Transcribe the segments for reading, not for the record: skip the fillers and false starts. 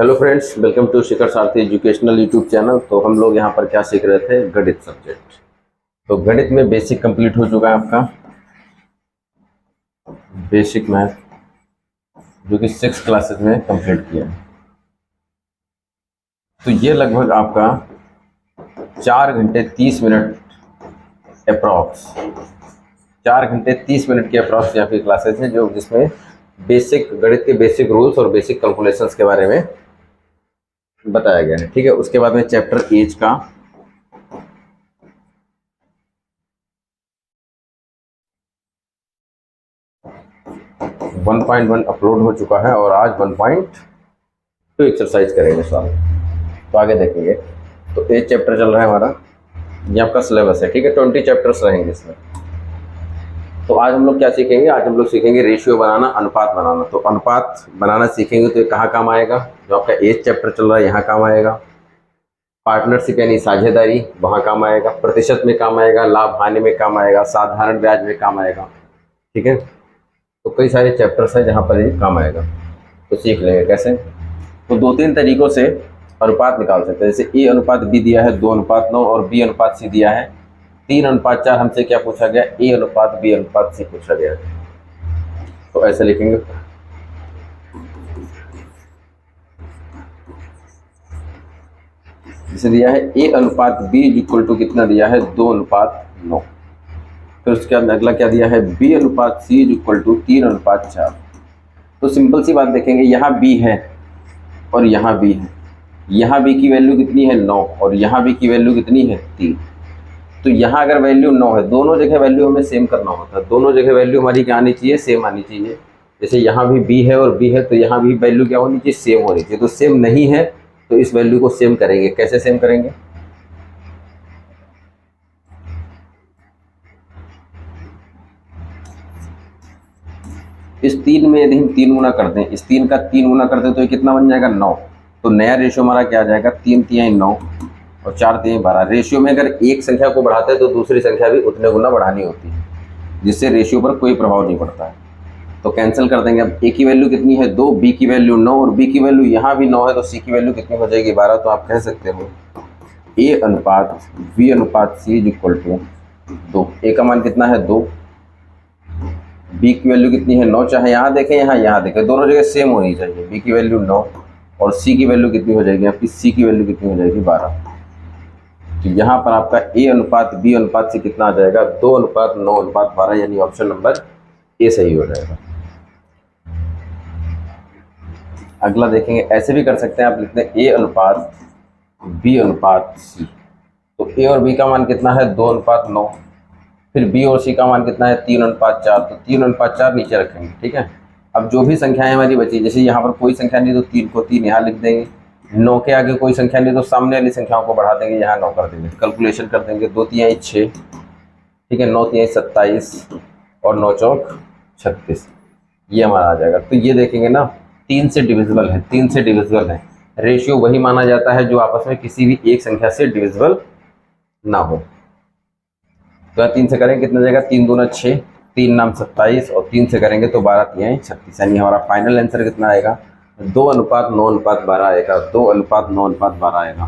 Hello friends, welcome to Shikhar Sarathi educational YouTube channel. तो हम लोग यहाँ पर क्या सीख रहे थे, गणित सब्जेक्ट। तो गणित में बेसिक कंप्लीट हो चुका है आपका बेसिक मैथ, जो कि 6 क्लासेस में कंप्लीट किया है। तो ये लगभग आपका 4 घंटे 30 मिनट अप्रॉक्स 4 घंटे 30 मिनट के अप्रॉक्स यहाँ की क्लासेस हैं, जो जिसमें बेसिक गणित के बेसिक रूल्स और बेसिक कैलकुलेशंस के बारे में बताया गया है। ठीक है, उसके बाद में चैप्टर एज का 1.1 अपलोड हो चुका है और आज 1.2 एक्सरसाइज करेंगे साल। तो आगे देखेंगे। तो एज चैप्टर चल रहा है हमारा, ये आपका सिलेबस है। ठीक है, 20 चैप्टर्स रहेंगे इसमें। तो आज हम लोग क्या सीखेंगे, आज हम लोग सीखेंगे रेशियो बनाना, अनुपात बनाना। तो अनुपात बनाना सीखेंगे तो ये कहाँ काम आएगा, जो आपका एज चैप्टर चल रहा है यहाँ काम आएगा। पार्टनरशिप यानी साझेदारी वहाँ काम आएगा, प्रतिशत में काम आएगा, लाभ हानि में काम आएगा, साधारण ब्याज में काम आएगा। ठीक है, तो कई सारे चैप्टर्स हैं जहाँ पर ये काम आएगा। तो सीख लेंगे कैसे। तो 2-3 तरीकों से अनुपात निकाल सकते हैं। जैसे ए अनुपात बी दिया है 2:9 और बी अनुपात सी दिया है 3:4। हमसे क्या पूछा गया, ए अनुपात बी अनुपात सी पूछा गया। तो ऐसे लिखेंगे। जैसे दिया है ए अनुपात बी इक्वल टू कितना दिया है 2:9। फिर उसके बाद अगला क्या दिया है, बी अनुपात सी इक्वल टू 3:4। तो सिंपल सी बात देखेंगे, यहाँ बी है और यहाँ बी है। यहाँ बी की वैल्यू कितनी है 9 और यहाँ बी की वैल्यू कितनी है 3। तो यहाँ अगर वैल्यू 9 है, दोनों जगह वैल्यू हमें सेम करना होता है। दोनों जगह वैल्यू हमारी क्या आनी चाहिए, सेम आनी चाहिए। जैसे यहाँ भी बी है और बी है, तो यहाँ भी वैल्यू क्या होनी चाहिए, सेम होनी चाहिए। तो सेम नहीं है तो इस वैल्यू को सेम करेंगे। कैसे सेम करेंगे, इस 3 में यदि हम 3 गुना करते हैं, इस 3 का 3 गुना करते हैं तो ये कितना बन जाएगा 9। तो नया रेशियो हमारा क्या आ जाएगा, 3 तिहाई 9 और 4 तिहाई 12। रेशियो में अगर एक संख्या को बढ़ाते हैं तो दूसरी संख्या भी उतने गुना बढ़ानी होती है, जिससे रेशियो पर कोई प्रभाव नहीं पड़ता है। तो कैंसिल कर देंगे। अब ए की वैल्यू कितनी है 2, बी की वैल्यू 9 और बी की वैल्यू यहाँ भी 9 है, तो सी की वैल्यू कितनी हो जाएगी 12। तो आप कह सकते हो ए अनुपात बी अनुपात सी इक्वल टू 2। ए का मान कितना है 2, बी की वैल्यू कितनी है 9। चाहे यहाँ देखें यहाँ देखें, दोनों जगह सेम होनी चाहिए। बी की वैल्यू 9 और सी की वैल्यू कितनी हो जाएगी, आपकी सी की वैल्यू कितनी हो जाएगी 12। तो यहाँ पर आपका ए अनुपात बी अनुपात सी कितना आ जाएगा 2:9:12, यानी ऑप्शन नंबर ए सही हो जाएगा। अगला देखेंगे, ऐसे भी कर सकते हैं आप, लिखते हैं ए अनुपात बी अनुपात सी। तो ए और बी का मान कितना है 2:9। फिर बी और सी का मान कितना है 3:4। तो 3:4 नीचे रखेंगे। ठीक है, अब जो भी संख्याएं हमारी बची, जैसे यहाँ पर कोई संख्या नहीं तो 3 को 3 यहाँ लिख देंगे। 9 के आगे कोई संख्या नहीं तो सामने वाली संख्याओं को बढ़ा देंगे, यहाँ 9 कर देंगे। कैलकुलेशन कर देंगे, 2 तिहाई 6, ठीक है, 9 तिहाई 27 और 9 चौक 36, ये हमारा आ जाएगा। तो ये देखेंगे ना, 3 से डिविजिबल है, 3 से डिविजिबल है। रेशियो वही माना जाता है जो आपस में किसी भी एक संख्या से डिविजिबल ना हो। तो 3 से करेंगे कितना जाएगा, 3 दूना 6, 3 नाम 27 और 3 से करेंगे तो 12 तिहाई 36। यानी हमारा फाइनल आंसर कितना आएगा 2:9:12 आएगा, 2:9:12 आएगा।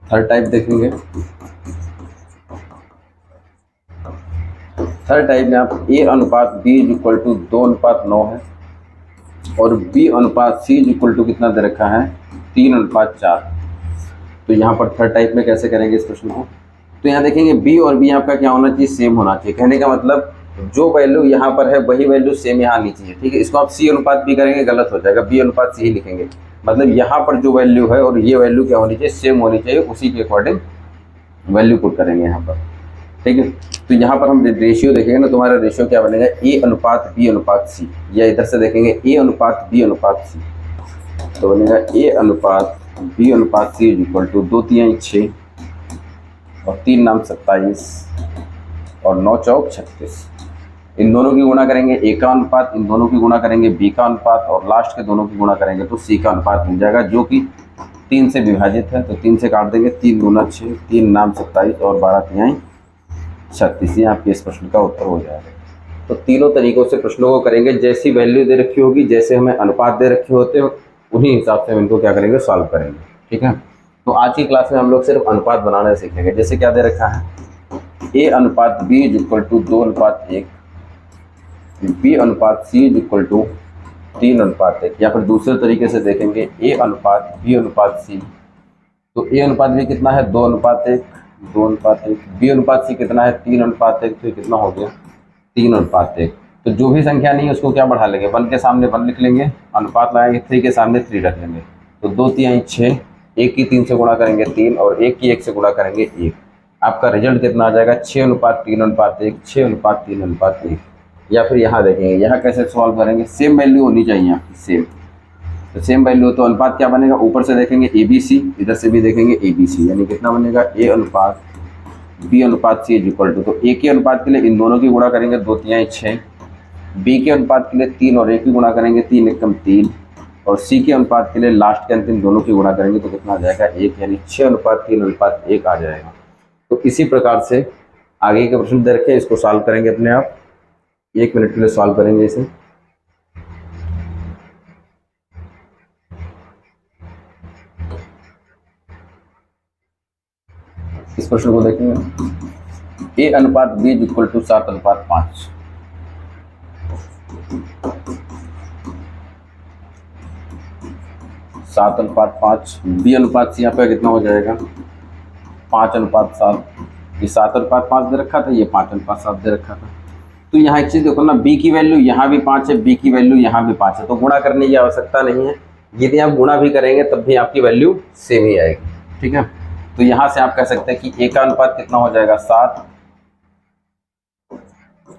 थर्ड टाइप देखेंगे। थर्ड टाइप में आप ए अनुपात बी इक्वल टू 2:9 है और बी अनुपात सी इक्वल टू कितना दे रखा है 3:4। तो यहाँ पर थर्ड टाइप में कैसे करेंगे इस प्रश्न को। तो यहाँ देखेंगे बी और बी आपका क्या होना चाहिए, सेम होना चाहिए। कहने का मतलब जो वैल्यू यहाँ पर है वही वैल्यू सेम यहाँ आनी चाहिए। ठीक है, इसको आप सी अनुपात बी करेंगे गलत हो जाएगा, बी अनुपात सी ही लिखेंगे। मतलब यहाँ पर जो वैल्यू है और ये वैल्यू क्या होनी चाहिए, सेम होनी चाहिए, उसी के अकॉर्डिंग वैल्यू पुट करेंगे यहाँ पर। ठीक है, तो यहाँ पर हम रेशियो देखेंगे ना, तुम्हारा रेशियो क्या बनेगा ए अनुपात बी अनुपात सी, या इधर से देखेंगे ए अनुपात बी अनुपात सी, तो बनेगा ए अनुपात बी अनुपात सी इक्वल टू 2 तिहाई 6 और 3 नाम 27 और 9 चौक 36। इन दोनों की गुणा करेंगे ए का अनुपात, इन दोनों की गुणा करेंगे बी का अनुपात और लास्ट के दोनों की गुणा करेंगे तो सी का अनुपात मिल जाएगा, जो कि 3 से विभाजित है। तो 3 से काट देंगे, 3 दूना 6, 3 नाम 27 और 12 तिहाई 36। ये आपके इस प्रश्न का उत्तर हो जाएगा। तो तीनों तरीकों से प्रश्नों को करेंगे, जैसी वैल्यू दे रखी होगी, जैसे हमें अनुपात दे रखे होते हैं, उन्हीं हिसाब से हम इनको क्या करेंगे, सॉल्व करेंगे। ठीक है, तो आज की क्लास में हम लोग सिर्फ अनुपात बनाना सीखेंगे। जैसे क्या दे रखा है, ए अनुपात B is equal to 2:1, B अनुपात सी इज इक्वल टू 3:1, या फिर दूसरे तरीके से देखेंगे ए अनुपात बी अनुपात सी। तो ए अनुपात बी कितना है, 2:1, 2:1, बी अनुपात सी कितना है, 3:1, तो ये कितना हो गया, 3:1। तो जो भी संख्या नहीं है उसको क्या बढ़ा लेंगे, 1 के सामने 1 लिख लेंगे, अनुपात लगाएंगे, 3 के सामने 3 रख लेंगे। तो 2 3 6, 1 की 3 से गुणा करेंगे 3, और 1 की 1 से गुणा करेंगे 1। आपका रिजल्ट कितना आ जाएगा, 6:3:1, 6:3:1। या फिर यहाँ देखेंगे, यहाँ कैसे सॉल्व करेंगे, सेम वैल्यू होनी चाहिए आपकी, सेम। तो सेम वैल्यू हो तो अनुपात क्या बनेगा, ऊपर से देखेंगे ए बी सी, इधर से भी देखेंगे ए बी सी, यानी कितना बनेगा, ए अनुपात बी अनुपात सी इज इक्वल टू, तो ए के अनुपात के लिए इन दोनों की गुणा करेंगे, 2 3 6, बी के अनुपात के लिए 3 और 1 की गुणा करेंगे, 3 एकम 3, और सी के अनुपात के लिए लास्ट के अंतिम दोनों की गुणा करेंगे, तो कितना आ जाएगा 1, यानी 6:3:1 आ जाएगा। तो इसी प्रकार से आगे के प्रश्न दे रखे, इसको सॉल्व करेंगे अपने आप, 1 मिनट के लिए सॉल्व करेंगे इसे। इस प्रश्न को देखेंगे, ए अनुपात B is equal to 7:5, 7:5, B अनुपात सी यहाँ पे कितना हो जाएगा, 5:7। ये 7:5 दे रखा था, ये 5:7 दे रखा था। तो यहाँ एक चीज़ देखो ना, बी की वैल्यू यहाँ भी 5 है, बी की वैल्यू यहाँ भी 5 है, तो गुणा करने की आवश्यकता नहीं है। यदि आप गुणा भी करेंगे तब भी आपकी वैल्यू सेम ही आएगी। ठीक है, तो यहाँ से आप कह सकते हैं कि ए का अनुपात कितना हो जाएगा, 7,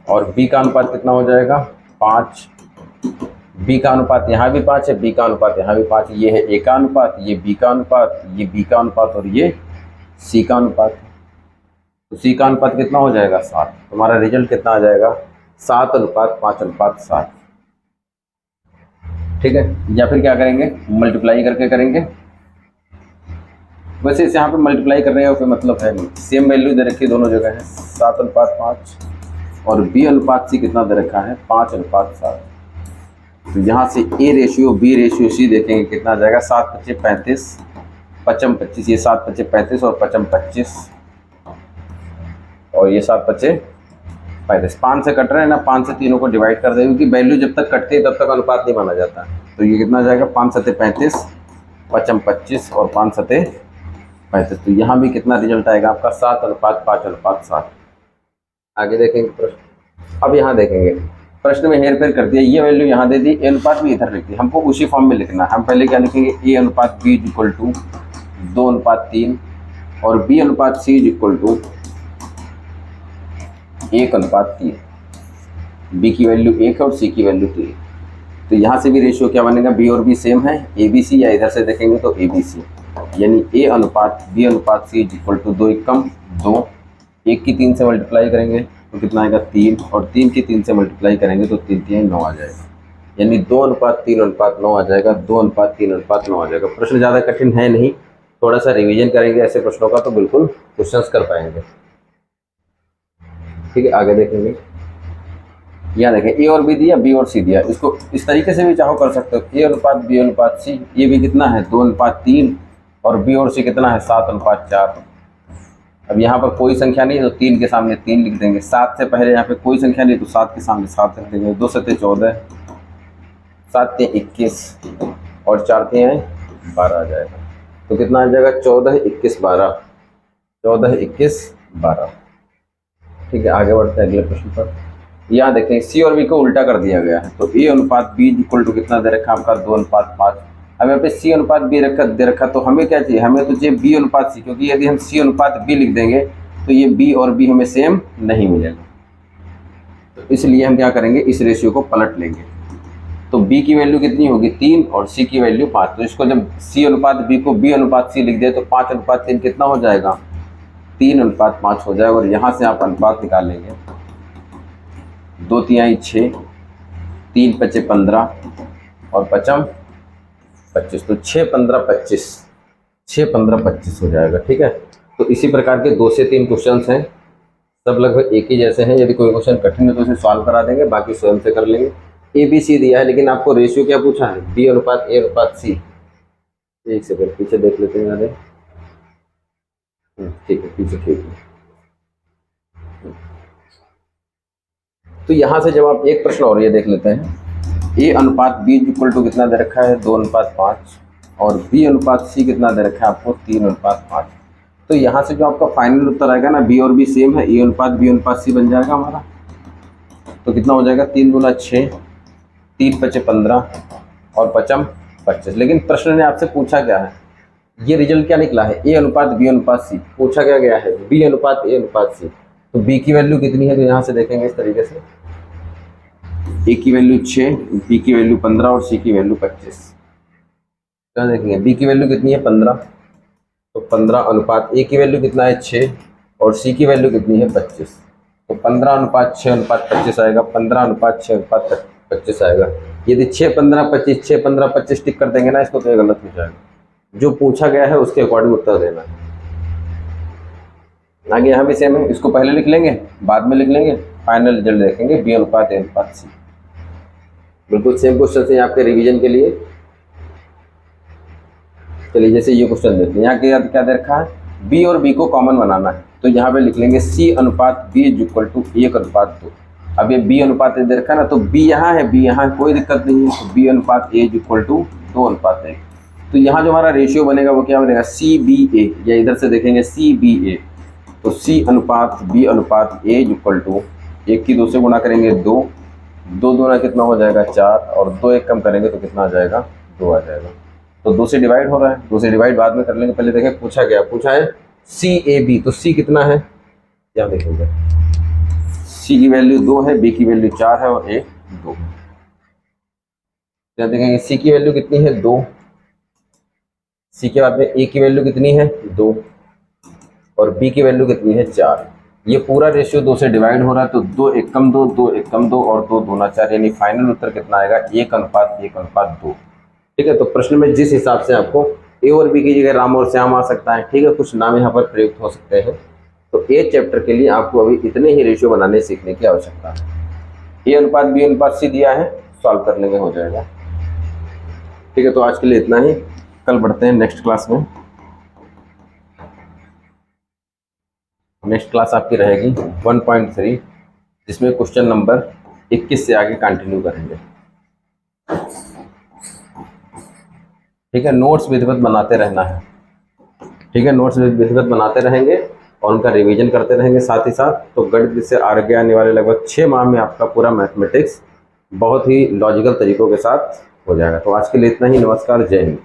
और बी का अनुपात कितना हो जाएगा, 5। बी का अनुपात यहाँ भी 5 है, बी का अनुपात यहाँ भी 5 है। ये है ए का अनुपात, ये बी का अनुपात, ये बी का अनुपात, और ये सी का अनुपात। तो सी का अनुपात कितना हो जाएगा, 7। तुम्हारा रिजल्ट कितना आ जाएगा, 7:5:7। ठीक है, या फिर क्या करेंगे, मल्टीप्लाई करके करेंगे। वैसे इस यहाँ पे मल्टीप्लाई करने का कोई मतलब है नहीं, सेम वैल्यू दे रखी है दोनों जगह है, 7:5, और बी अनुपात सी कितना दे रखा है, 5:7। तो यहाँ से A ratio B ratio C देखेंगे कितना आ जाएगा, 7 × 5 = 35, 5 × 25, ये 7 × 35 और 5 × 25, और ये 7 × 35, 5 से कट रहे हैं ना, 5 से तीनों को डिवाइड कर देंगे, क्योंकि वैल्यू जब तक कटती है तब तक अनुपात नहीं माना जाता। तो ये कितना आ जाएगा, 5 × 35, 5 × 25 और 5 × 35। तो यहाँ भी कितना रिजल्ट आएगा आपका, 7:5:7। आगे देखेंगे प्रश्न। अब यहाँ देखेंगे, प्रश्न में हेर फेर कर दिया, ये वैल्यू यहाँ दे दी, ए अनुपात भी इधर लिख दी, हमको उसी फॉर्म में लिखना है। हम पहले क्या लिखेंगे, ए अनुपात बी इज इक्वल टू 2:3, और बी अनुपात C is equal to 1:3। B की वैल्यू 1 है और सी की वैल्यू 3। तो यहाँ से भी रेशियो क्या बनेगा, बी और बी सेम है, ए बी सी, या इधर से देखेंगे तो ए बी सी, यानी ए अनुपात बी अनुपात सी इज इक्वल टू 2 एकम 2, 1 की 3 से मल्टीप्लाई करेंगे तो कितना आएगा, 3, और 3 की 3 से मल्टीप्लाई करेंगे तो 3 3 9 आ जाएगा, यानी 2:3:9 आ जाएगा, 2:3:9 आ जाएगा। प्रश्न ज़्यादा कठिन है नहीं, थोड़ा सा रिवीजन करेंगे ऐसे प्रश्नों का तो बिल्कुल क्वेश्चंस कर पाएंगे। ठीक है, आगे देखेंगे। यहाँ देखें, ए और बी दिया, बी और सी दिया, इसको इस तरीके से भी चाहो कर सकते हो, ए अनुपात बी अनुपात सी, ये भी कितना है 2:3, और बी और सी कितना है 7:4। अब यहाँ पर कोई संख्या नहीं है तो 3 के सामने 3 लिख देंगे, 7 से पहले यहाँ पे कोई संख्या नहीं तो 7 के सामने 7 लिख देंगे, 2 7 14, 7 3 21, और 4 3 12 आ जाएगा। तो कितना आ जाएगा, 14 21 12, 14 21 12। ठीक है, आगे बढ़ते हैं अगले प्रश्न पर। यहाँ देखें, सी और बी को उल्टा कर दिया गया है, तो ए अनुपात बी इक्वल टू कितना दे रखा है आपका, 2:5। अब यहाँ पे सी अनुपात बी दे रखा, तो हमें क्या चाहिए, हमें तो चाहिए बी अनुपात सी, क्योंकि यदि हम सी अनुपात बी लिख देंगे तो ये बी और बी हमें सेम नहीं मिलेगा। तो इसलिए हम क्या करेंगे, इस रेशियो को पलट लेंगे। तो बी की वैल्यू कितनी होगी, 3, और सी की वैल्यू 5। तो इसको जब सी अनुपात बी को बी अनुपात सी लिख दे तो 5:3 कितना हो जाएगा, 3:5 हो जाएगा। और यहाँ से आप अनुपात निकालेंगे, 2 3 6, 3 5 15, और 5 25, तो 6 15 25, 6 15 25 हो जाएगा। ठीक है, तो इसी प्रकार के 2 से 3 क्वेश्चंस हैं, सब लगभग एक ही जैसे हैं। यदि कोई क्वेश्चन कठिन है तो उसे सॉल्व करा देंगे, बाकी स्वयं से कर लेंगे। ए बी सी दिया है, लेकिन आपको रेशियो क्या पूछा है, बी अनुपात ए अनुपात सी। एक सेकंड पीछे देख लेते हैं यार। ठीक है, पीछे ठीक है। तो यहाँ से जब आप एक प्रश्न और ये देख लेते हैं, ए अनुपात बी इक्वल टू कितना दे रखा है, 2:5, और बी अनुपात सी कितना दे रखा है आपको, 3:5। तो यहाँ से जो आपका फाइनल उत्तर आएगा ना, बी और बी सेम है, ए अनुपात बी अनुपात सी बन जाएगा हमारा। तो कितना हो जाएगा, 3 दूना 6, 3 पचे 15 और 5 25। लेकिन प्रश्न ने आपसे पूछा क्या है, ये रिजल्ट क्या निकला है, ए अनुपात बी अनुपात सी। पूछा क्या गया है, बी अनुपात ए अनुपात सी। तो बी की वैल्यू कितनी है, तो यहाँ से देखेंगे इस तरीके से, ए की वैल्यू 6, बी की वैल्यू 15 और सी की वैल्यू 25। क्या देखेंगे, बी की वैल्यू कितनी है 15, तो 15 अनुपात ए की वैल्यू कितना है 6 और सी की वैल्यू कितनी है 25। तो 15:6:25 आएगा, 15:6:25 आएगा। यदि 6:15:25 6:15:25 टिक कर देंगे ना इसको, तो ये गलत हो जाएगा। जो पूछा गया है उसके अकॉर्डिंग उत्तर देना है। आगे यहाँ भी सेम है, इसको पहले लिख लेंगे बाद में लिख लेंगे, फाइनल रिजल्ट देखेंगे बी अनुपात ए अनुपात सी। बिल्कुल सेम क्वेश्चन है आपके रिवीजन के लिए। चलिए जैसे ये क्वेश्चन देखते हैं, यहाँ के क्या दे रखा है, बी और बी को कॉमन बनाना है। तो यहाँ पे लिख लेंगे सी अनुपात बी इक्वल टू 1:2। अब ये बी अनुपात ए दे रखा है ना, तो बी यहाँ है, बी यहाँ कोई दिक्कत नहीं है, तो बी अनुपात ए इक्वल टू 2:1। तो यहाँ जो हमारा रेशियो बनेगा वो क्या बनेगा, सी बी ए, या इधर से देखेंगे सी बी ए। तो सी अनुपात बी अनुपात ए इक्वल टू 1 की 2 से गुणा करेंगे 2, 2 दूना कितना हो जाएगा 4, और 2 1 कम करेंगे तो कितना आ जाएगा 2 आ जाएगा। तो 2 से डिवाइड हो रहा है, 2 से डिवाइड बाद में कर लेंगे। पहले देखें पूछा गया, पूछा है सी ए बी, तो सी कितना है, क्या देखेंगे, सी की वैल्यू 2 है, बी की वैल्यू 4 है और ए 2। क्या देखेंगे, सी की वैल्यू कितनी है 2, सी के बाद में ए की वैल्यू कितनी है 2 और बी की वैल्यू कितनी है 4। ये पूरा रेशियो 2 से डिवाइड हो रहा है, तो 2 1 कम 2, 2 1 कम 2 और 2 दूना 4, यानी फाइनल उत्तर कितना आएगा, 1:1:2। ठीक है। तो प्रश्न में जिस हिसाब से आपको ए और बी की जगह राम और श्याम आ सकता है, ठीक है, कुछ नाम यहाँ पर प्रयुक्त हो सकते हैं। तो ए चैप्टर के लिए आपको अभी इतने ही रेशियो बनाने सीखने की आवश्यकता है। ए अनुपात बी अनुपात सी दिया है, सॉल्व कर लेंगे, हो जाएगा। ठीक है, तो आज के लिए इतना ही, कल बढ़ते हैं नेक्स्ट क्लास में। नेक्स्ट क्लास आपकी रहेगी 1.3, जिसमें क्वेश्चन नंबर 21 से आगे कंटिन्यू करेंगे। ठीक है, नोट्स विधिवत बनाते रहना है। ठीक है, नोट्स विधिवत बनाते रहेंगे और उनका रिवीजन करते रहेंगे साथ ही साथ। तो गणित से आगे आने वाले लगभग 6 माह में आपका पूरा मैथमेटिक्स बहुत ही लॉजिकल तरीकों के साथ हो जाएगा। तो आज के लिए इतना ही, नमस्कार, जय हिंद।